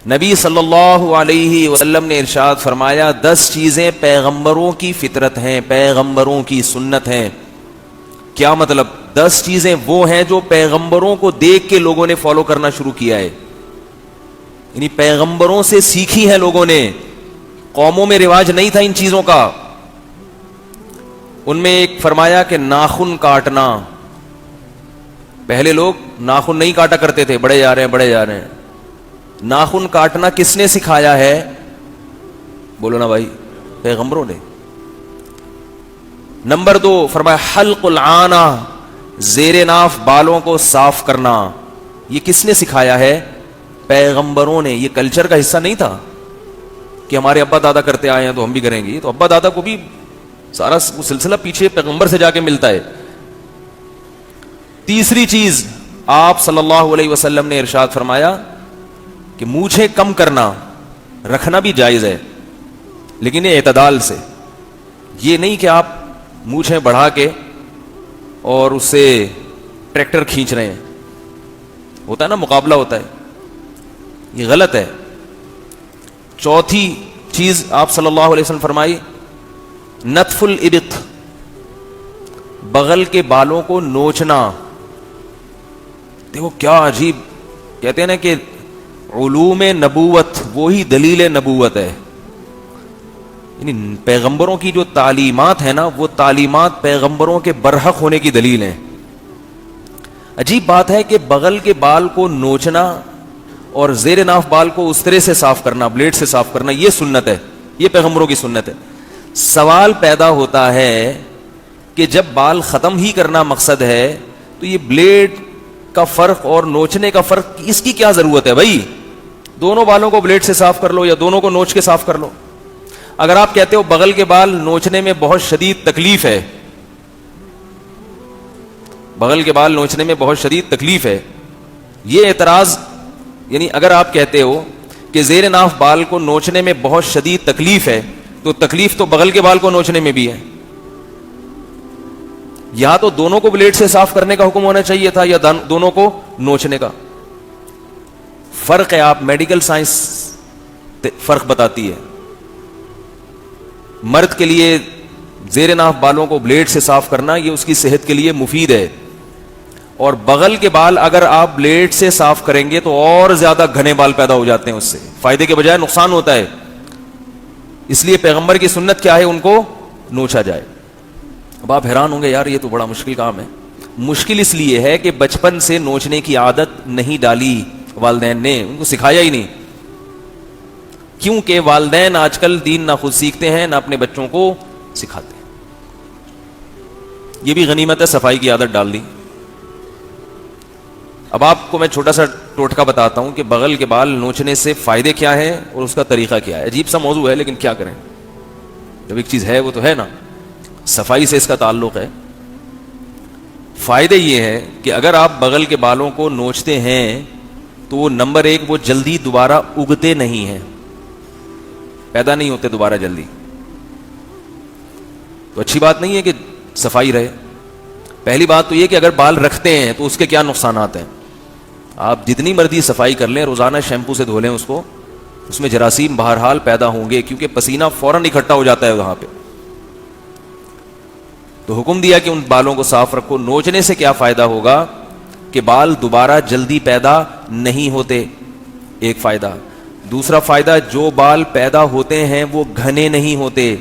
نبی صلی اللہ علیہ وسلم نے ارشاد فرمایا 10 چیزیں پیغمبروں کی فطرت ہیں، پیغمبروں کی سنت ہیں. کیا مطلب؟ 10 چیزیں وہ ہیں جو پیغمبروں کو دیکھ کے لوگوں نے فالو کرنا شروع کیا ہے، یعنی پیغمبروں سے سیکھی ہیں لوگوں نے. قوموں میں رواج نہیں تھا ان چیزوں کا. ان میں ایک فرمایا کہ ناخن کاٹنا. پہلے لوگ ناخن نہیں کاٹا کرتے تھے، بڑے جا رہے ہیں بڑے جا رہے ہیں. ناخن کاٹنا کس نے سکھایا ہے؟ بولو نا بھائی، پیغمبروں نے. نمبر 2 فرمایا حلق العانہ، زیر ناف بالوں کو صاف کرنا. یہ کس نے سکھایا ہے؟ پیغمبروں نے. یہ کلچر کا حصہ نہیں تھا کہ ہمارے ابا دادا کرتے آئے ہیں تو ہم بھی کریں گے. تو ابا دادا کو بھی سارا سلسلہ پیچھے پیغمبر سے جا کے ملتا ہے. تیسری چیز آپ صلی اللہ علیہ وسلم نے ارشاد فرمایا کہ مونچھیں کم کرنا. رکھنا بھی جائز ہے لیکن یہ اعتدال سے. یہ نہیں کہ آپ مونچھیں بڑھا کے اور اس سے ٹریکٹر کھینچ رہے ہیں. ہوتا ہے نا، مقابلہ ہوتا ہے، یہ غلط ہے. چوتھی چیز آپ صلی اللہ علیہ وسلم فرمائی نتف الابط، بغل کے بالوں کو نوچنا. دیکھو کیا عجیب، کہتے ہیں نا کہ علوم نبوت وہی دلیل نبوت ہے. یعنی پیغمبروں کی جو تعلیمات ہیں نا، وہ تعلیمات پیغمبروں کے برحق ہونے کی دلیل ہیں. عجیب بات ہے کہ بغل کے بال کو نوچنا اور زیر ناف بال کو اس طرح سے صاف کرنا، بلیڈ سے صاف کرنا، یہ سنت ہے، یہ پیغمبروں کی سنت ہے. سوال پیدا ہوتا ہے کہ جب بال ختم ہی کرنا مقصد ہے تو یہ بلیڈ کا فرق اور نوچنے کا فرق، اس کی کیا ضرورت ہے بھائی؟ دونوں بالوں کو بلیڈ سے صاف کر لو یا دونوں کو نوچ کے صاف کر لو. اگر آپ کہتے ہو بغل کے بال نوچنے میں بہت شدید تکلیف ہے، بغل کے بال نوچنے میں بہت شدید تکلیف ہے، یہ اعتراض، یعنی اگر آپ کہتے ہو کہ زیر ناف بال کو نوچنے میں بہت شدید تکلیف ہے تو تکلیف تو بغل کے بال کو نوچنے میں بھی ہے. یا تو دونوں کو بلیڈ سے صاف کرنے کا حکم ہونا چاہیے تھا یا دونوں کو نوچنے کا. فرق ہے، آپ میڈیکل سائنس فرق بتاتی ہے. مرد کے لیے زیر ناف بالوں کو بلیڈ سے صاف کرنا یہ اس کی صحت کے لیے مفید ہے، اور بغل کے بال اگر آپ بلیڈ سے صاف کریں گے تو اور زیادہ گھنے بال پیدا ہو جاتے ہیں، اس سے فائدے کے بجائے نقصان ہوتا ہے. اس لیے پیغمبر کی سنت کیا ہے؟ ان کو نوچا جائے. اب آپ حیران ہوں گے یار یہ تو بڑا مشکل کام ہے. مشکل اس لیے ہے کہ بچپن سے نوچنے کی عادت نہیں ڈالی والدین نے، ان کو سکھایا ہی نہیں. کیونکہ والدین آج کل دین نہ خود سیکھتے ہیں نہ اپنے بچوں کو سکھاتے ہیں. یہ بھی غنیمت ہے، صفائی کی عادت ڈال دی. اب آپ کو میں چھوٹا سا ٹوٹکا بتاتا ہوں کہ بغل کے بال نوچنے سے فائدے کیا ہیں اور اس کا طریقہ کیا ہے. عجیب سا موضوع ہے لیکن کیا کریں، جب ایک چیز ہے وہ تو ہے نا، صفائی سے اس کا تعلق ہے. فائدے یہ ہے کہ اگر آپ بغل کے بالوں کو نوچتے ہیں تو وہ نمبر 1 وہ جلدی دوبارہ اگتے نہیں ہیں، پیدا نہیں ہوتے دوبارہ جلدی. تو اچھی بات نہیں ہے کہ صفائی رہے. پہلی بات تو یہ کہ اگر بال رکھتے ہیں تو اس کے کیا نقصانات ہیں. آپ جتنی مرضی صفائی کر لیں، روزانہ شیمپو سے دھو لیں اس کو، اس میں جراثیم بہرحال پیدا ہوں گے کیونکہ پسینہ فوراً اکٹھا ہو جاتا ہے وہاں پہ. تو حکم دیا کہ ان بالوں کو صاف رکھو. نوچنے سے کیا فائدہ ہوگا کہ بال دوبارہ جلدی پیدا نہیں ہوتے، ایک فائدہ. دوسرا فائدہ، جو بال پیدا ہوتے ہیں وہ گھنے نہیں ہوتے.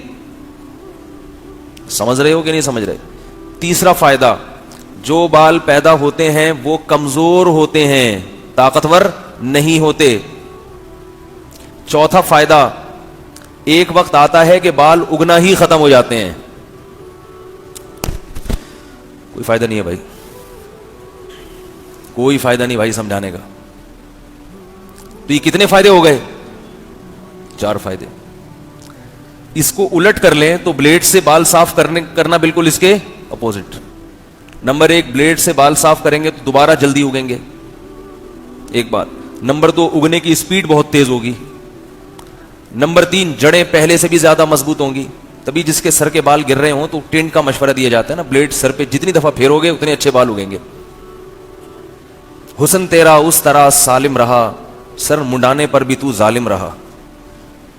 سمجھ رہے ہو کہ نہیں سمجھ رہے؟ تیسرا فائدہ، جو بال پیدا ہوتے ہیں وہ کمزور ہوتے ہیں، طاقتور نہیں ہوتے. چوتھا فائدہ، ایک وقت آتا ہے کہ بال اگنا ہی ختم ہو جاتے ہیں. کوئی فائدہ نہیں ہے بھائی، کوئی فائدہ نہیں بھائی سمجھانے کا. تو یہ کتنے فائدے ہو گئے؟ 4 فائدے. اس کو الٹ کر لیں تو بلیڈ سے بال صاف کرنا بالکل اس کے اپوزٹ. نمبر 1، بلیڈ سے بال صاف کریں گے تو دوبارہ جلدی اگیں گے، ایک بات. نمبر 2، اگنے کی سپیڈ بہت تیز ہوگی. نمبر 3، جڑیں پہلے سے بھی زیادہ مضبوط ہوں گی. تبھی جس کے سر کے بال گر رہے ہوں تو ٹینٹ کا مشورہ دیا جاتا ہے نا، بلیڈ سر پہ جتنی دفعہ پھیرو گے اتنے اچھے بال اگیں گے. حسن تیرا اس طرح سالم رہا سر منڈانے پر بھی تو ظالم رہا.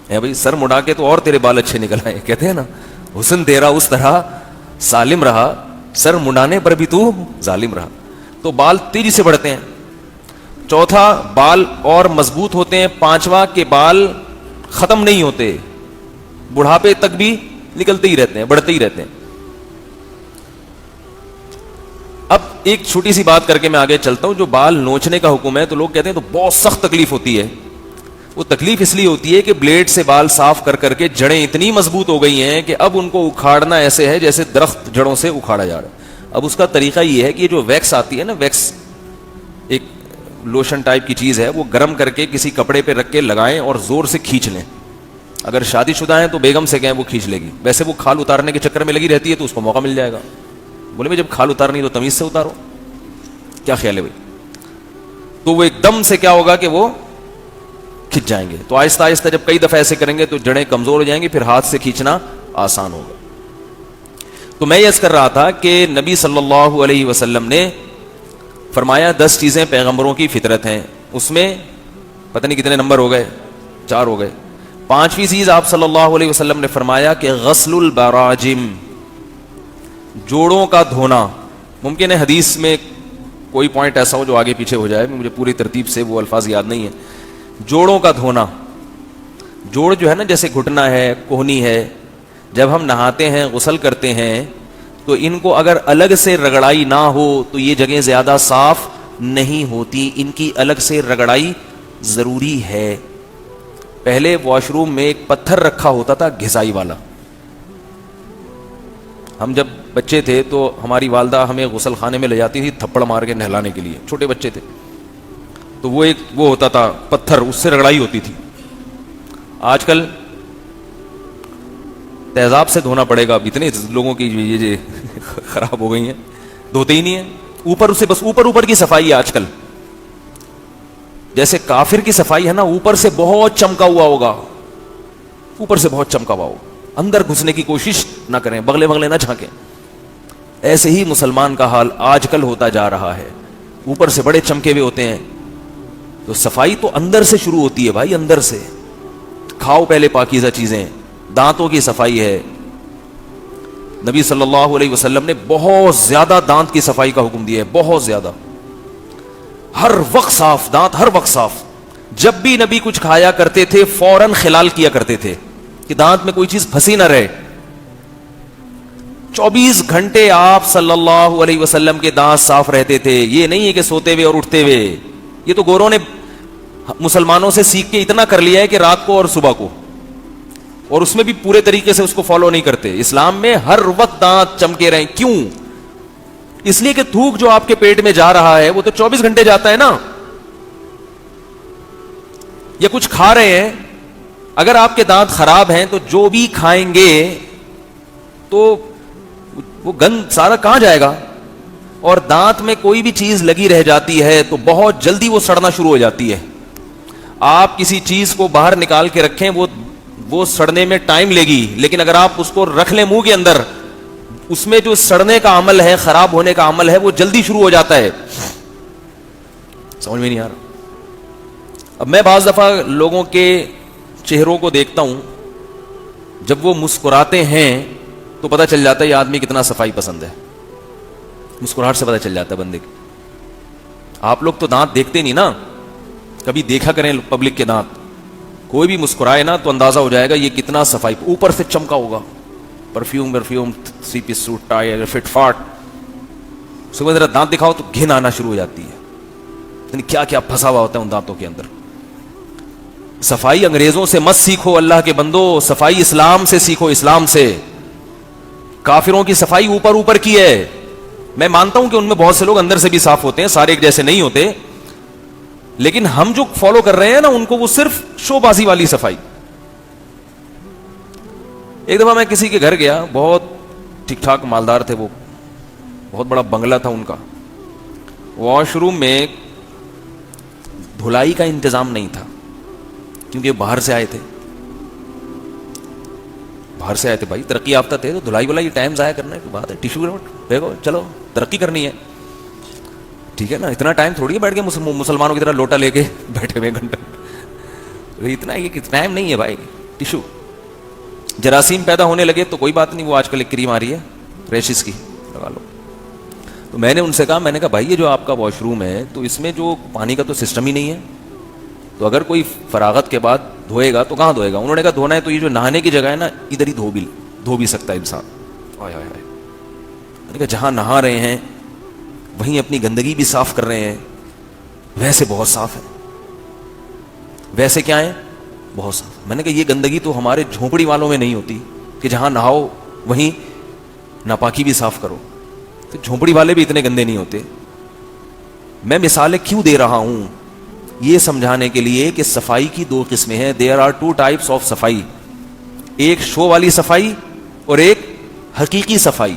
اے بھائی سر مڈا کے تو اور تیرے بال اچھے نکل آئے. کہتے ہیں نا حسن تیرا اس طرح سالم رہا, سر منڈانے پر بھی تو ظالم رہا. تو بال تیزی سے بڑھتے ہیں. چوتھا, بال اور مضبوط ہوتے ہیں. پانچواں, کے بال ختم نہیں ہوتے, بڑھاپے تک بھی نکلتے ہی رہتے ہیں, بڑھتے ہی رہتے ہیں. اب ایک چھوٹی سی بات کر کے میں آگے چلتا ہوں. جو بال نوچنے کا حکم ہے تو لوگ کہتے ہیں تو بہت سخت تکلیف ہوتی ہے. وہ تکلیف اس لیے ہوتی ہے کہ بلیڈ سے بال صاف کر کر کے جڑیں اتنی مضبوط ہو گئی ہیں کہ اب ان کو اکھاڑنا ایسے ہے جیسے درخت جڑوں سے اکھاڑا جا رہا ہے. اب اس کا طریقہ یہ ہے کہ جو ویکس آتی ہے نا, ویکس ایک لوشن ٹائپ کی چیز ہے, وہ گرم کر کے کسی کپڑے پہ رکھ کے لگائیں اور زور سے کھینچ لیں. اگر شادی شدہ ہیں تو بیگم سے کہیں, وہ کھینچ لے گی. ویسے وہ کھال اتارنے کے چکر میں لگی رہتی ہے تو اس کو موقع مل جائے گا. بولے بھائی جب کھال اتارنی تو تمیز سے اتارو. کیا خیال ہے بھائی؟ تو وہ ایک دم سے کیا ہوگا کہ وہ کھنچ جائیں گے. تو آہستہ آہستہ جب کئی دفعہ ایسے کریں گے تو جڑیں کمزور ہو جائیں گی, پھر ہاتھ سے کھینچنا آسان ہوگا. تو میں یہ عرض کر رہا تھا کہ نبی صلی اللہ علیہ وسلم نے فرمایا 10 چیزیں پیغمبروں کی فطرت ہیں. اس میں پتہ نہیں کتنے نمبر ہو گئے, 4 ہو گئے. 5ویں چیز آپ صلی اللہ علیہ وسلم نے فرمایا کہ غسل البراجم, جوڑوں کا دھونا. ممکن ہے حدیث میں کوئی پوائنٹ ایسا ہو جو آگے پیچھے ہو جائے, مجھے پوری ترتیب سے وہ الفاظ یاد نہیں ہے. جوڑوں کا دھونا, جوڑ جو ہے نا جیسے گھٹنا ہے, کوہنی ہے, جب ہم نہاتے ہیں غسل کرتے ہیں تو ان کو اگر الگ سے رگڑائی نہ ہو تو یہ جگہیں زیادہ صاف نہیں ہوتی, ان کی الگ سے رگڑائی ضروری ہے. پہلے واش روم میں ایک پتھر رکھا ہوتا تھا گھسائی والا. ہم جب بچے تھے تو ہماری والدہ ہمیں غسل خانے میں لے جاتی تھی تھپڑ مار کے نہلانے کے لیے, چھوٹے بچے تھے تو وہ ایک وہ ہوتا تھا پتھر, اس سے رگڑائی ہوتی تھی. آج کل تیزاب سے دھونا پڑے گا. اب اتنے لوگوں کی یہ خراب ہو گئی ہیں, دھوتے ہی نہیں ہیں. اوپر سے بس اوپر کی صفائی ہے آج کل. جیسے کافر کی صفائی ہے نا, اوپر سے بہت چمکا ہوا ہوگا, اوپر سے بہت چمکا ہوا ہوگا, اندر گھسنے کی کوشش نہ کریں, بغلے بغلے نہ جھانکیں. ایسے ہی مسلمان کا حال آج کل ہوتا جا رہا ہے. اوپر سے بڑے چمکے ہوئے ہوتے ہیں. تو صفائی تو اندر سے شروع ہوتی ہے بھائی, اندر سے. کھاؤ پہلے پاکیزہ چیزیں. دانتوں کی صفائی ہے. نبی صلی اللہ علیہ وسلم نے بہت زیادہ دانت کی صفائی کا حکم دیا ہے, بہت زیادہ. ہر وقت صاف دانت, ہر وقت صاف. جب بھی نبی کچھ کھایا کرتے تھے فوراً خلال کیا کرتے تھے کہ دانت میں کوئی چیز پھنسی نہ رہے. 24 گھنٹے آپ صلی اللہ علیہ وسلم کے دانت صاف رہتے تھے. یہ نہیں ہے کہ سوتے ہوئے اور اٹھتے ہوئے. یہ تو گوروں نے مسلمانوں سے سیکھ کے اتنا کر لیا ہے کہ رات کو اور صبح کو, اور اس میں بھی پورے طریقے سے اس کو فالو نہیں کرتے. اسلام میں ہر وقت دانت چمکے رہیں. کیوں؟ اس لیے کہ تھوک جو آپ کے پیٹ میں جا رہا ہے وہ تو 24 گھنٹے جاتا ہے نا. یا کچھ کھا رہے ہیں, اگر آپ کے دانت خراب ہیں تو جو بھی کھائیں گے تو وہ گند سارا کہاں جائے گا. اور دانت میں کوئی بھی چیز لگی رہ جاتی ہے تو بہت جلدی وہ سڑنا شروع ہو جاتی ہے. آپ کسی چیز کو باہر نکال کے رکھیں وہ سڑنے میں ٹائم لے گی, لیکن اگر آپ اس کو رکھ لیں منہ کے اندر, اس میں جو سڑنے کا عمل ہے, خراب ہونے کا عمل ہے, وہ جلدی شروع ہو جاتا ہے. سمجھ میں نہیں آ رہا. اب میں بعض دفعہ لوگوں کے چہروں کو دیکھتا ہوں, جب وہ مسکراتے ہیں تو پتہ چل جاتا ہے یہ آدمی کتنا صفائی پسند ہے. مسکراہٹ سے پتہ چل جاتا ہے بندے کی. آپ لوگ تو دانت دیکھتے نہیں نا, کبھی دیکھا کریں پبلک کے دانت. کوئی بھی مسکرائے نا تو اندازہ ہو جائے گا یہ کتنا صفائی, اوپر سے چمکا ہوگا, perfume 3 piece suit, tie, fit فاٹ. صبح ذرا دانت دکھاؤ تو گھن آنا شروع ہو جاتی ہے. یعنی کیا کیا پھنسا ہوا ہوتا ہے ان دانتوں کے اندر. صفائی انگریزوں سے مت سیکھو اللہ کے بندو, صفائی اسلام سے سیکھو, اسلام سے. کافروں کی صفائی اوپر کی ہے. میں مانتا ہوں کہ ان میں بہت سے لوگ اندر سے بھی صاف ہوتے ہیں, سارے ایک جیسے نہیں ہوتے, لیکن ہم جو فالو کر رہے ہیں نا ان کو وہ صرف شو بازی والی صفائی. ایک دفعہ میں کسی کے گھر گیا, بہت ٹھیک ٹھاک مالدار تھے وہ, بہت بڑا بنگلہ تھا ان کا. واش روم میں دھلائی کا انتظام نہیں تھا کیونکہ باہر سے آئے تھے. باہر سے آئے تھے بھائی, ترقی یافتہ تھے, تو دھلائی ولائی ٹائم ضائع کرنے کی بات ہے, ٹیشو پھینکو, چلو ترقی کرنی ہے. ٹھیک ہے نا, اتنا ٹائم تھوڑی ہے بیٹھ کے مسلمانوں کی طرح لوٹا لے کے بیٹھے ہوئے گھنٹہ, اتنا یہ ٹائم نہیں ہے بھائی. ٹشو جراثیم پیدا ہونے لگے تو کوئی بات نہیں, وہ آج کل ایک کریم آ رہی ہے ریشز کی, لگا لو. تو میں نے ان سے کہا, میں نے کہا بھائی یہ جو آپ کا واش روم ہے تو اس میں جو پانی کا تو سسٹم ہی نہیں ہے, تو اگر کوئی فراغت کے بعد دھوئے گا تو کہاں دھوئے گا؟ انہوں نے کہا دھونا ہے تو یہ جو نہانے کی جگہ ہے نا ادھر ہی دھو بھی سکتا ہے انسان. آئے آئے آئے, میں نے کہا جہاں نہا رہے ہیں وہیں اپنی گندگی بھی صاف کر رہے ہیں, ویسے بہت صاف ہے, ویسے کیا ہے بہت صاف. میں نے کہا یہ گندگی تو ہمارے جھونپڑی والوں میں نہیں ہوتی کہ جہاں نہاؤ وہیں ناپاکی بھی صاف کرو, تو جھونپڑی والے بھی اتنے گندے نہیں ہوتے. میں مثالیں کیوں دے رہا ہوں؟ یہ سمجھانے کے لیے کہ صفائی کی دو قسمیں ہیں. There are two types of صفائی, ایک شو والی صفائی اور ایک حقیقی صفائی.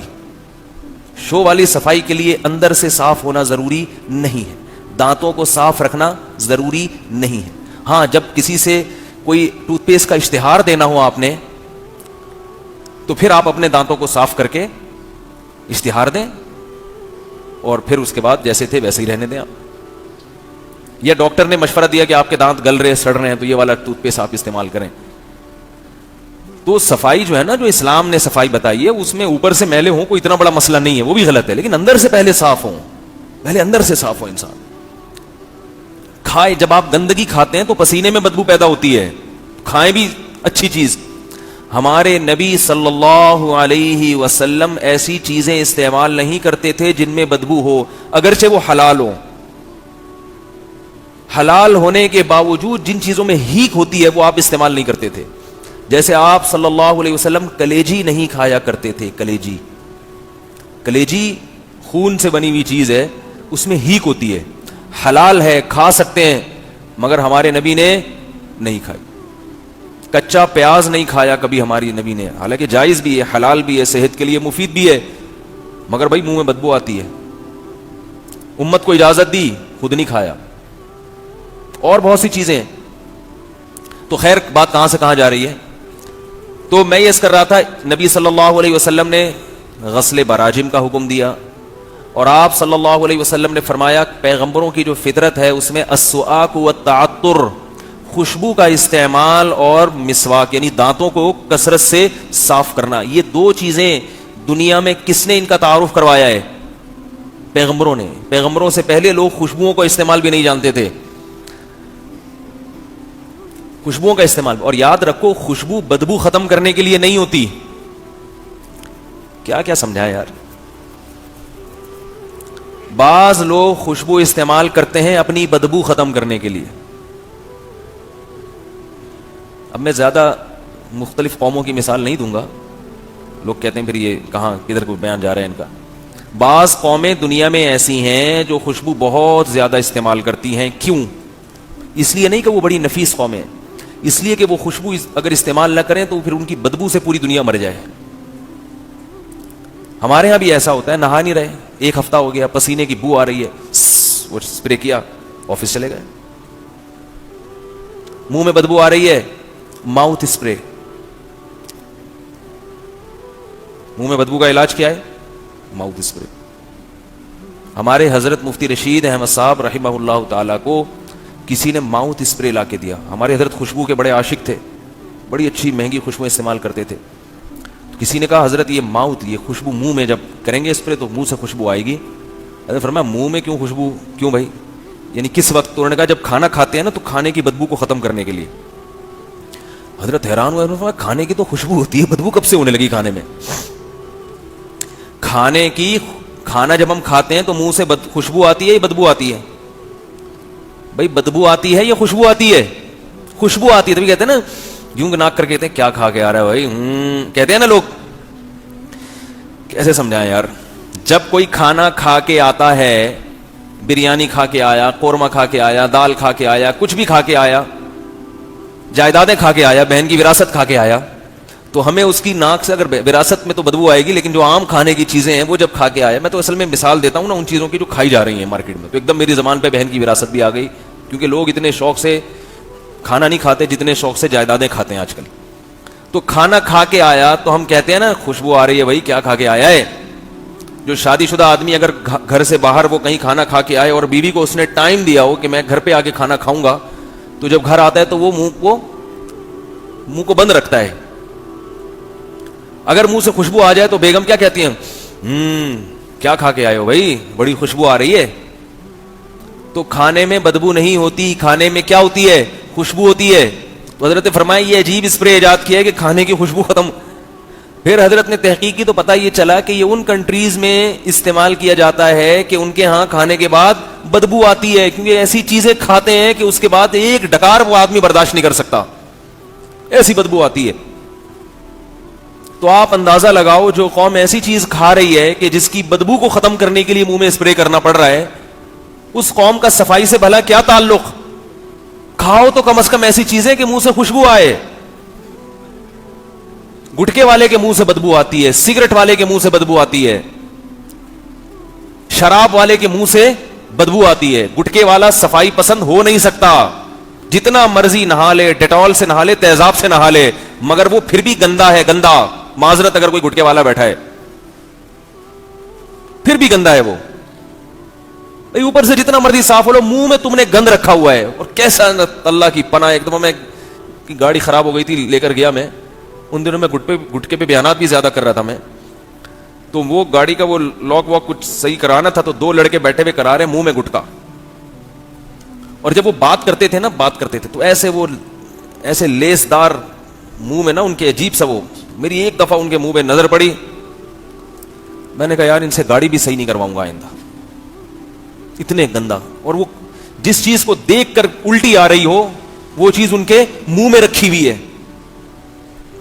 شو والی صفائی کے لیے اندر سے صاف ہونا ضروری نہیں ہے, دانتوں کو صاف رکھنا ضروری نہیں ہے. ہاں جب کسی سے کوئی ٹوتھ پیسٹ کا اشتہار دینا ہو آپ نے, تو پھر آپ اپنے دانتوں کو صاف کر کے اشتہار دیں اور پھر اس کے بعد جیسے تھے ویسے ہی رہنے دیں آپ. یا ڈاکٹر نے مشورہ دیا کہ آپ کے دانت گل رہے سڑ رہے ہیں تو یہ والا ٹوتھ پیسٹ آپ استعمال کریں. تو صفائی جو ہے نا, جو اسلام نے صفائی بتائی ہے, اس میں اوپر سے میلے ہوں کوئی اتنا بڑا مسئلہ نہیں ہے, وہ بھی غلط ہے, لیکن اندر سے پہلے صاف ہوں, پہلے اندر سے صاف ہو انسان. کھائے, جب آپ گندگی کھاتے ہیں تو پسینے میں بدبو پیدا ہوتی ہے, کھائیں بھی اچھی چیز. ہمارے نبی صلی اللہ علیہ وسلم ایسی چیزیں استعمال نہیں کرتے تھے جن میں بدبو ہو, اگرچہ وہ حلال ہو. حلال ہونے کے باوجود جن چیزوں میں ہیک ہوتی ہے وہ آپ استعمال نہیں کرتے تھے. جیسے آپ صلی اللہ علیہ وسلم کلیجی نہیں کھایا کرتے تھے. کلیجی خون سے بنی ہوئی چیز ہے, اس میں ہیک ہوتی ہے, حلال ہے کھا سکتے ہیں, مگر ہمارے نبی نے نہیں کھائی. کچا پیاز نہیں کھایا کبھی ہماری نبی نے, حالانکہ جائز بھی ہے, حلال بھی ہے, صحت کے لیے مفید بھی ہے, مگر بھائی منہ میں بدبو آتی ہے. امت کو اجازت دی, خود نہیں کھایا. اور بہت سی چیزیں. تو خیر بات کہاں سے کہاں جا رہی ہے؟ تو میں یہ کر رہا تھا, نبی صلی اللہ علیہ وسلم نے غسل براجم کا حکم دیا, اور آپ صلی اللہ علیہ وسلم نے فرمایا پیغمبروں کی جو فطرت ہے اس میں السواک والتعطر, خوشبو کا استعمال اور مسواک یعنی دانتوں کو کثرت سے صاف کرنا. یہ دو چیزیں دنیا میں کس نے ان کا تعارف کروایا ہے؟ پیغمبروں نے. پیغمبروں سے پہلے لوگ خوشبوؤں کا استعمال بھی نہیں جانتے تھے, خوشبوؤں کا استعمال. اور یاد رکھو خوشبو بدبو ختم کرنے کے لیے نہیں ہوتی. کیا کیا سمجھایا یار. بعض لوگ خوشبو استعمال کرتے ہیں اپنی بدبو ختم کرنے کے لیے. اب میں زیادہ مختلف قوموں کی مثال نہیں دوں گا, لوگ کہتے ہیں پھر یہ کہاں کدھر کو بیان جا رہا ہے ان کا. بعض قومیں دنیا میں ایسی ہیں جو خوشبو بہت زیادہ استعمال کرتی ہیں. کیوں؟ اس لیے نہیں کہ وہ بڑی نفیس قومیں, اس لیے کہ وہ خوشبو اگر استعمال نہ کریں تو پھر ان کی بدبو سے پوری دنیا مر جائے. ہمارے ہاں بھی ایسا ہوتا ہے, نہا نہیں رہے, ایک ہفتہ ہو گیا, پسینے کی بو آ رہی ہے, وہ اسپرے کیا, آفس چلے گئے. منہ میں بدبو آ رہی ہے, ماؤتھ اسپرے. منہ میں بدبو کا علاج کیا ہے؟ Mouth spray. ہمارے حضرت مفتی رشید احمد صاحب رحمہ اللہ تعالی کو کسی نے ماؤتھ اسپرے لا کے دیا. ہمارے حضرت خوشبو کے بڑے عاشق تھے, بڑی اچھی مہنگی خوشبو استعمال کرتے تھے. تو کسی نے کہا حضرت یہ خوشبو منہ میں جب کریں گے اسپرے تو منہ سے خوشبو آئے گی. حضرت فرمایا منہ میں کیوں خوشبو, کیوں بھائی, یعنی کس وقت؟ تو انہوں نے کہا جب کھانا کھاتے ہیں نا تو کھانے کی بدبو کو ختم کرنے کے لیے. حضرت حیران ہوا, فرمایا کھانے کی تو خوشبو ہوتی ہے, بدبو کب سے ہونے لگی کھانے میں؟ کھانا جب ہم کھاتے ہیں تو منہ سے خوشبو آتی ہے یا بدبو آتی ہے؟ بھائی بدبو آتی ہے یا خوشبو آتی ہے؟ خوشبو آتی ہے. تبھی کہتے ہیں نا یوں ناک کر کے کہتے ہیں کیا کھا کے آ رہا ہے بھائی, کہتے ہیں نا لوگ. کیسے سمجھائیں یار. جب کوئی کھانا کھا کے آتا ہے, بریانی کھا کے آیا, قورمہ کھا کے آیا, دال کھا کے آیا, کچھ بھی کھا کے آیا, جائیدادیں کھا کے آیا, بہن کی وراثت کھا کے آیا, تو ہمیں اس کی ناک سے اگر وراثت میں تو بدبو آئے گی, لیکن جو عام کھانے کی چیزیں ہیں وہ جب کھا کے آیا, میں تو اصل میں مثال دیتا ہوں نا ان چیزوں کی جو کھائی جا رہی ہیں مارکیٹ میں, تو ایک دم میری زبان پہ بہن کی وراثت بھی آ گئی, کیونکہ لوگ اتنے شوق سے کھانا نہیں کھاتے جتنے شوق سے جائیدادیں کھاتے ہیں آج کل. تو کھانا کھا کے آیا تو ہم کہتے ہیں نا خوشبو آ رہی ہے, بھائی کیا کھا کے آیا ہے؟ جو شادی شدہ آدمی اگر گھر سے باہر وہ کہیں کھانا کھا کے آئے اور بیوی کو اس نے ٹائم دیا ہو کہ میں گھر پہ آ کے کھانا کھاؤں گا, تو جب گھر آتا ہے تو وہ منہ کو بند رکھتا ہے. اگر منہ سے خوشبو آ جائے تو بیگم کیا کہتی ہیں, کیا کھا کے آئے ہو بھائی, بڑی خوشبو آ رہی ہے. تو کھانے میں بدبو نہیں ہوتی, کھانے میں کیا ہوتی ہے, خوشبو ہوتی ہے. تو حضرت فرمایا یہ عجیب اسپرے ایجاد کیا ہے کہ کھانے کی خوشبو ختم. پھر حضرت نے تحقیق کی تو پتہ یہ چلا کہ یہ ان کنٹریز میں استعمال کیا جاتا ہے کہ ان کے ہاں کھانے کے بعد بدبو آتی ہے, کیونکہ ایسی چیزیں کھاتے ہیں کہ اس کے بعد ایک ڈکار وہ آدمی برداشت نہیں کر سکتا, ایسی بدبو آتی ہے. تو آپ اندازہ لگاؤ جو قوم ایسی چیز کھا رہی ہے کہ جس کی بدبو کو ختم کرنے کے لیے منہ میں اسپرے کرنا پڑ رہا ہے, اس قوم کا صفائی سے بھلا کیا تعلق. کھاؤ تو کم از کم ایسی چیزیں کہ منہ سے خوشبو آئے. گٹکے والے کے منہ سے بدبو آتی ہے, سگریٹ والے کے منہ سے بدبو آتی ہے, شراب والے کے منہ سے بدبو آتی ہے. گٹکے والا صفائی پسند ہو نہیں سکتا, جتنا مرضی نہا لے, ڈیٹول سے نہا لے, تیزاب سے نہا لے, مگر وہ پھر بھی گندا ہے, گندا. معذرت اگر کوئی گٹکے والا بیٹھا ہے پھر بھی گندا ہے وہ. اوپر سے جتنا مرضی صاف ہو لو, منہ میں تم نے گند رکھا ہوا ہے. اور کیسا اللہ کی پناہ, ایک دفعہ میں گاڑی خراب ہو گئی تھی, لے کر گیا میں, ان دنوں میں گٹکے پہ بیانات بھی زیادہ کر رہا تھا میں, تو وہ گاڑی کا وہ لاک واک کچھ صحیح کرانا تھا, تو دو لڑکے بیٹھے ہوئے کرا رہے, منہ میں گٹکا. اور جب وہ بات کرتے تھے تو ایسے لیس دار منہ میں نا ان کے, عجیب سا وہ. میری ایک دفعہ ان کے منہ پہ نظر پڑی, میں نے کہا یار ان سے گاڑی بھی صحیح نہیں کرواؤں گا آئندہ, اتنے گندا. اور وہ جس چیز کو دیکھ کر الٹی آ رہی ہو وہ چیز ان کے منہ میں رکھی ہوئی ہے.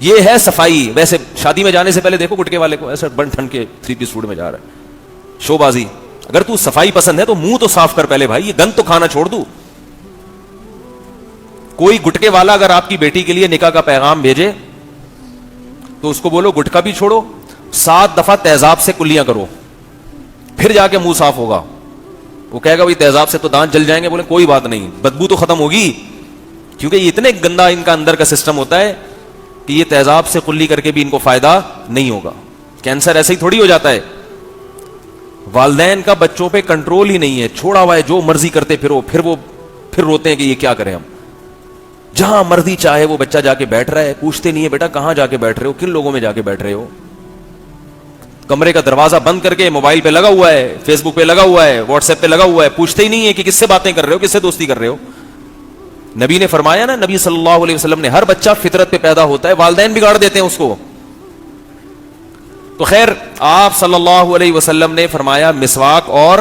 یہ ہے صفائی. ویسے شادی میں جانے سے پہلے دیکھو گٹکے والے کو ایسا بن ٹھن کے 3 پیس سوٹ میں جا رہا ہے, شو بازی. اگر تو صفائی پسند ہے تو منہ تو صاف کر پہلے بھائی, یہ گند تو کھانا چھوڑ دوں. کوئی گٹکے والا اگر آپ کی بیٹی کے لیے نکاح کا پیغام بھیجے تو اس کو بولو گٹکا بھی چھوڑو, 7 دفعہ تیزاب سے کلیاں کرو, پھر جا کے منہ صاف ہوگا. وہ کہے گا بھائی تیزاب سے تو دانت جل جائیں گے. بولے کوئی بات نہیں, بدبو تو ختم ہوگی, کیونکہ یہ اتنے گندا ان کا اندر کا سسٹم ہوتا ہے کہ یہ تیزاب سے کلی کر کے بھی ان کو فائدہ نہیں ہوگا. کینسر ایسے ہی تھوڑی ہو جاتا ہے. والدین کا بچوں پہ کنٹرول ہی نہیں ہے, چھوڑا ہوا ہے, جو مرضی کرتے پھر روتے ہیں کہ یہ کیا کریں ہم. جہاں مرضی چاہے وہ بچہ جا کے بیٹھ رہا ہے, پوچھتے نہیں ہے بیٹا کہاں جا کے بیٹھ رہے ہو, کن لوگوں میں جا کے بیٹھ رہے ہو. کمرے کا دروازہ بند کر کے موبائل پہ لگا ہوا ہے, فیس بک پہ لگا ہوا ہے, واٹس ایپ پہ لگا ہوا ہے, پوچھتے ہی نہیں ہے کہ کس سے باتیں کر رہے ہو, کس سے دوستی کر رہے ہو. نبی نے فرمایا نا, نبی صلی اللہ علیہ وسلم نے, ہر بچہ فطرت پہ پیدا ہوتا ہے, والدین بگاڑ دیتے ہیں اس کو. تو خیر آپ صلی اللہ علیہ وسلم نے فرمایا مسواک اور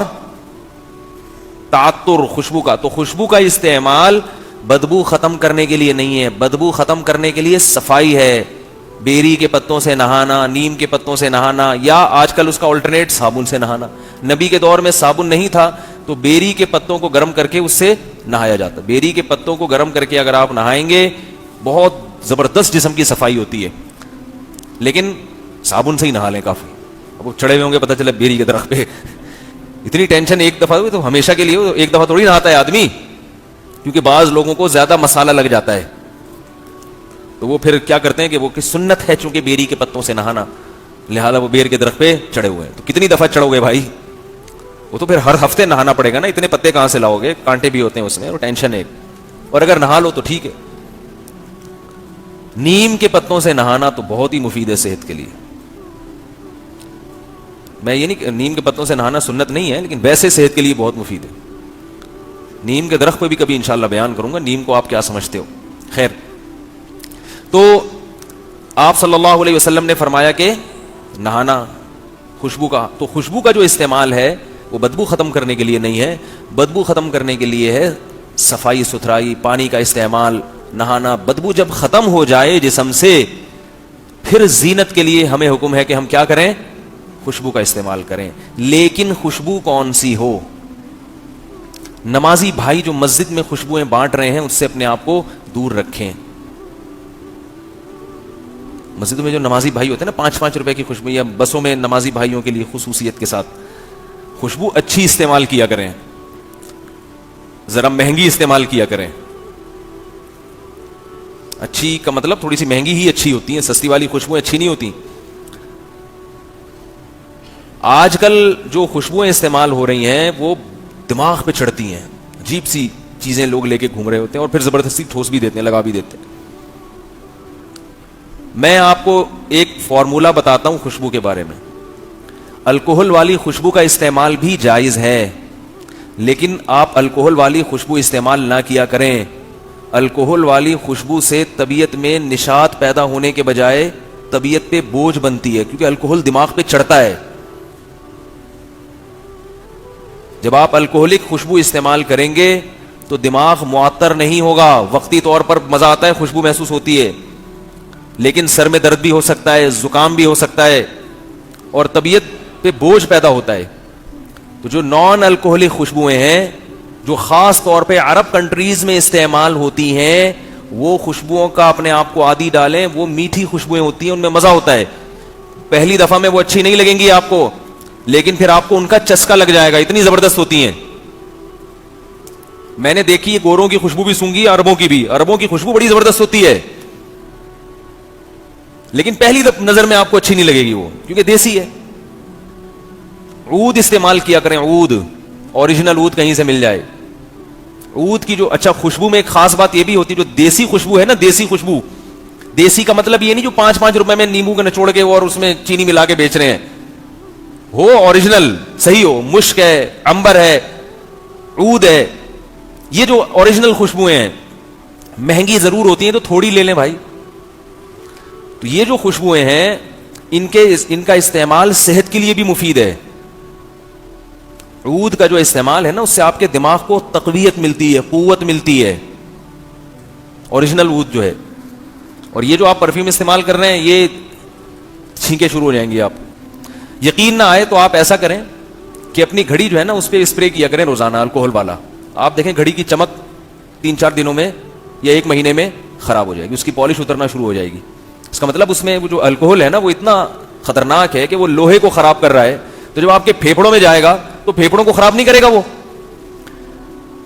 تعطر, خوشبو کا. تو خوشبو کا استعمال بدبو ختم کرنے کے لیے نہیں ہے, بدبو ختم کرنے کے لیے صفائی ہے. بیری کے پتوں سے نہانا, نیم کے پتوں سے نہانا, یا آج کل اس کا الٹرنیٹ صابن سے نہانا. نبی کے دور میں صابن نہیں تھا تو بیری کے پتوں کو گرم کر کے اس سے نہایا جاتا. بیری کے پتوں کو گرم کر کے اگر آپ نہائیں گے بہت زبردست جسم کی صفائی ہوتی ہے, لیکن صابن سے ہی نہا لیں کافی. اب وہ چڑھے ہوئے ہوں گے پتہ چلے بیری کے درخت پہ, اتنی ٹینشن ایک دفعہ ہوئی تو ہمیشہ کے لیے ایک دفعہ تھوڑی نہاتا ہے آدمی, کیونکہ بعض لوگوں کو زیادہ مسالہ لگ جاتا ہے. تو وہ پھر کیا کرتے ہیں کہ وہ کہ سنت ہے چونکہ بیری کے پتوں سے نہانا, لہذا وہ بیر کے درخت پہ چڑھے ہوئے ہیں. تو کتنی دفعہ چڑھو گے بھائی, وہ تو پھر ہر ہفتے نہانا پڑے گا نا, اتنے پتے کہاں سے لاؤ گے, کانٹے بھی ہوتے ہیں اس میں, اور ٹینشن ہے. اور اگر نہا لو تو ٹھیک ہے. نیم کے پتوں سے نہانا تو بہت ہی مفید ہے صحت کے لیے. میں یہ نہیں, نیم کے پتوں سے نہانا سنت نہیں ہے, لیکن ویسے صحت کے لیے بہت مفید ہے. نیم کے درخت پہ بھی کبھی انشاءاللہ بیان کروں گا, نیم کو آپ کیا سمجھتے ہو. خیر, تو آپ صلی اللہ علیہ وسلم نے فرمایا کہ نہانا خوشبو کا. تو خوشبو کا جو استعمال ہے وہ بدبو ختم کرنے کے لیے نہیں ہے, بدبو ختم کرنے کے لیے ہے صفائی ستھرائی, پانی کا استعمال, نہانا. بدبو جب ختم ہو جائے جسم سے, پھر زینت کے لیے ہمیں حکم ہے کہ ہم کیا کریں, خوشبو کا استعمال کریں. لیکن خوشبو کون سی ہو. نمازی بھائی جو مسجد میں خوشبوئیں بانٹ رہے ہیں اس سے اپنے آپ کو دور رکھیں. مسجد میں جو نمازی بھائی ہوتے ہیں نا, 5-5 روپے کی خوشبو, یا بسوں میں نمازی بھائیوں کے لیے خصوصیت کے ساتھ خوشبو اچھی استعمال کیا کریں, ذرا مہنگی استعمال کیا کریں. اچھی کا مطلب تھوڑی سی مہنگی ہی اچھی ہوتی ہیں, سستی والی خوشبوئیں اچھی نہیں ہوتی. آج کل جو خوشبوئیں استعمال ہو رہی ہیں وہ دماغ پہ چڑھتی ہیں, عجیب سی چیزیں لوگ لے کے گھوم رہے ہوتے ہیں اور پھر زبردستی ٹھوس بھی دیتے ہیں, لگا بھی دیتے ہیں. میں آپ کو ایک فارمولا بتاتا ہوں خوشبو کے بارے میں. الکوہل والی خوشبو کا استعمال بھی جائز ہے, لیکن آپ الکوہل والی خوشبو استعمال نہ کیا کریں. الکوہل والی خوشبو سے طبیعت میں نشاط پیدا ہونے کے بجائے طبیعت پہ بوجھ بنتی ہے, کیونکہ الکوہل دماغ پہ چڑھتا ہے. جب آپ الکوہلک خوشبو استعمال کریں گے تو دماغ معطر نہیں ہوگا. وقتی طور پر مزہ آتا ہے, خوشبو محسوس ہوتی ہے, لیکن سر میں درد بھی ہو سکتا ہے, زکام بھی ہو سکتا ہے, اور طبیعت پہ بوجھ پیدا ہوتا ہے. تو جو نان الکوہلک خوشبوئیں ہیں جو خاص طور پہ عرب کنٹریز میں استعمال ہوتی ہیں, وہ خوشبوؤں کا اپنے آپ کو عادی ڈالیں. وہ میٹھی خوشبوئیں ہوتی ہیں, ان میں مزہ ہوتا ہے. پہلی دفعہ میں وہ اچھی نہیں لگیں گی آپ کو, لیکن پھر آپ کو ان کا چسکا لگ جائے گا, اتنی زبردست ہوتی ہیں. میں نے دیکھی ہے, گوروں کی خوشبو بھی سونگی, عربوں کی بھی. عربوں کی خوشبو بڑی زبردست ہوتی ہے, لیکن پہلی نظر میں آپ کو اچھی نہیں لگے گی وہ, کیونکہ دیسی ہے. عود استعمال کیا کریں, عود, اوریجنل عود کہیں سے مل جائے. عود کی جو اچھا خوشبو میں ایک خاص بات یہ بھی ہوتی ہے, جو دیسی خوشبو ہے نا, دیسی خوشبو, دیسی کا مطلب یہ نہیں جو 5-5 روپے میں نیمبو کا نچوڑ کے اور اس میں چینی ملا کے بیچ رہے ہیں. ہو اوریجنل, صحیح ہو, مشک ہے, عنبر ہے, عود ہے. یہ جو اوریجنل خوشبوئیں ہیں مہنگی ضرور ہوتی ہیں, تو تھوڑی لے لیں بھائی. تو یہ جو خوشبوئیں ہیں ان کا استعمال صحت کے لیے بھی مفید ہے. عود کا جو استعمال ہے نا, اس سے آپ کے دماغ کو تقویت ملتی ہے, قوت ملتی ہے, اوریجنل عود جو ہے. اور یہ جو آپ پرفیوم استعمال کر رہے ہیں, یہ چھینکیں شروع ہو جائیں گی آپ. یقین نہ آئے تو آپ ایسا کریں کہ اپنی گھڑی جو ہے نا اس پہ اسپرے کیا کریں روزانہ الکوہل والا. آپ دیکھیں گھڑی کی چمک 3-4 دنوں میں یا 1 مہینے میں خراب ہو جائے گی, اس کی پالش اترنا شروع ہو جائے گی. اس کا مطلب اس میں وہ جو الکوہل ہے نا وہ اتنا خطرناک ہے کہ وہ لوہے کو خراب کر رہا ہے. تو جب آپ کے پھیپھڑوں میں جائے گا تو پھیپھڑوں کو خراب نہیں کرے گا وہ.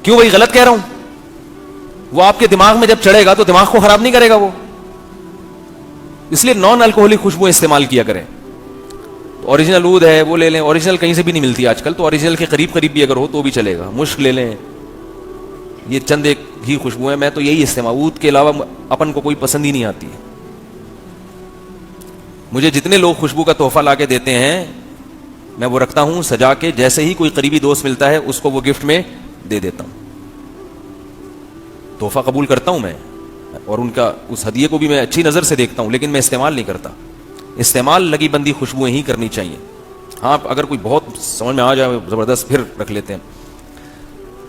کیوں بھائی, غلط کہہ رہا ہوں؟ وہ آپ کے دماغ میں جب چڑھے گا تو دماغ کو خراب نہیں کرے گا وہ. اس لیے نان الکوہلک خوشبو استعمال کیا کریں. اوریجنل عود ہے وہ لے لیں, اوریجنل کہیں سے بھی نہیں ملتی آج کل, تو اوریجنل کے قریب قریب بھی اگر ہو تو بھی چلے گا. مشک لے لیں, یہ چند ایک ہی خوشبو ہے. میں تو یہی استعمال, عود کے علاوہ اپن کو کوئی پسند ہی نہیں آتی ہے. مجھے جتنے لوگ خوشبو کا تحفہ لا کے دیتے ہیں میں وہ رکھتا ہوں سجا کے, جیسے ہی کوئی قریبی دوست ملتا ہے اس کو وہ گفٹ میں دے دیتا ہوں. تحفہ قبول کرتا ہوں میں, اور ان کا اس ہدیے کو بھی میں اچھی نظر سے دیکھتا ہوں, لیکن میں استعمال نہیں کرتا. استعمال لگی بندی خوشبوئیں ہی کرنی چاہیے. ہاں اگر کوئی بہت سمجھ میں آ جائے زبردست پھر رکھ لیتے ہیں.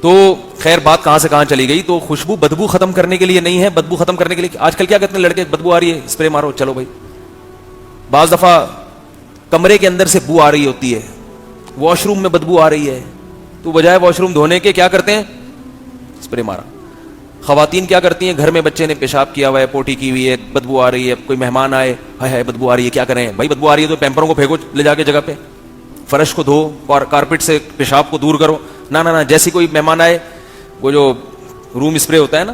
تو خیر بات کہاں سے کہاں چلی گئی. تو خوشبو بدبو ختم کرنے کے لیے نہیں ہے, بدبو ختم کرنے کے لیے آج کل کیا کہتے ہیں لڑکے, بدبو آ رہی ہے اسپرے مارو, چلو بھائی. بعض دفعہ کمرے کے اندر سے بو آ رہی ہوتی ہے, واش روم میں بدبو آ رہی ہے, تو بجائے واش روم دھونے کے کیا کرتے ہیں, اسپرے مارا. خواتین کیا کرتی ہیں, گھر میں بچے نے پیشاب کیا ہوا ہے, پوٹی کی ہوئی ہے, بدبو آ رہی ہے, کوئی مہمان آئے, ہائے ہائے بدبو آ رہی ہے, کیا کریں بھائی, بدبو آ رہی ہے تو پیمپروں کو پھینکو لے جا کے جگہ پہ, فرش کو دھو, کارپیٹ سے پیشاب کو دور کرو. نہ جیسی کوئی مہمان آئے, وہ جو روم اسپرے ہوتا ہے نا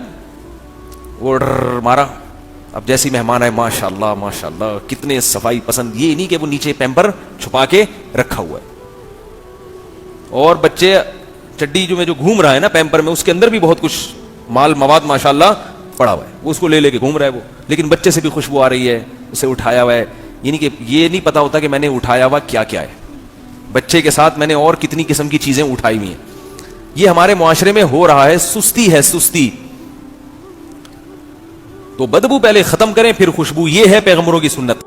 وہ مارا. اب جیسی مہمان آئے, ماشاء اللہ کتنے صفائی پسند. یہ نہیں کہ وہ نیچے پیمپر چھپا کے رکھا ہوا ہے, اور بچے چڈی جو میں جو گھوم رہا ہے نا پیمپر میں, اس کے اندر بھی بہت کچھ مال مواد ماشاءاللہ پڑا ہوا ہے, وہ اس کو لے کے گھوم رہا ہے وہ, لیکن بچے سے بھی خوشبو آ رہی ہے, اسے اٹھایا ہوا ہے. یعنی کہ یہ نہیں پتا ہوتا کہ میں نے اٹھایا ہوا کیا ہے, بچے کے ساتھ میں نے اور کتنی قسم کی چیزیں اٹھائی ہوئی ہیں. یہ ہمارے معاشرے میں ہو رہا ہے, سستی ہے سستی. تو بدبو پہلے ختم کریں پھر خوشبو, یہ ہے پیغمبروں کی سنت.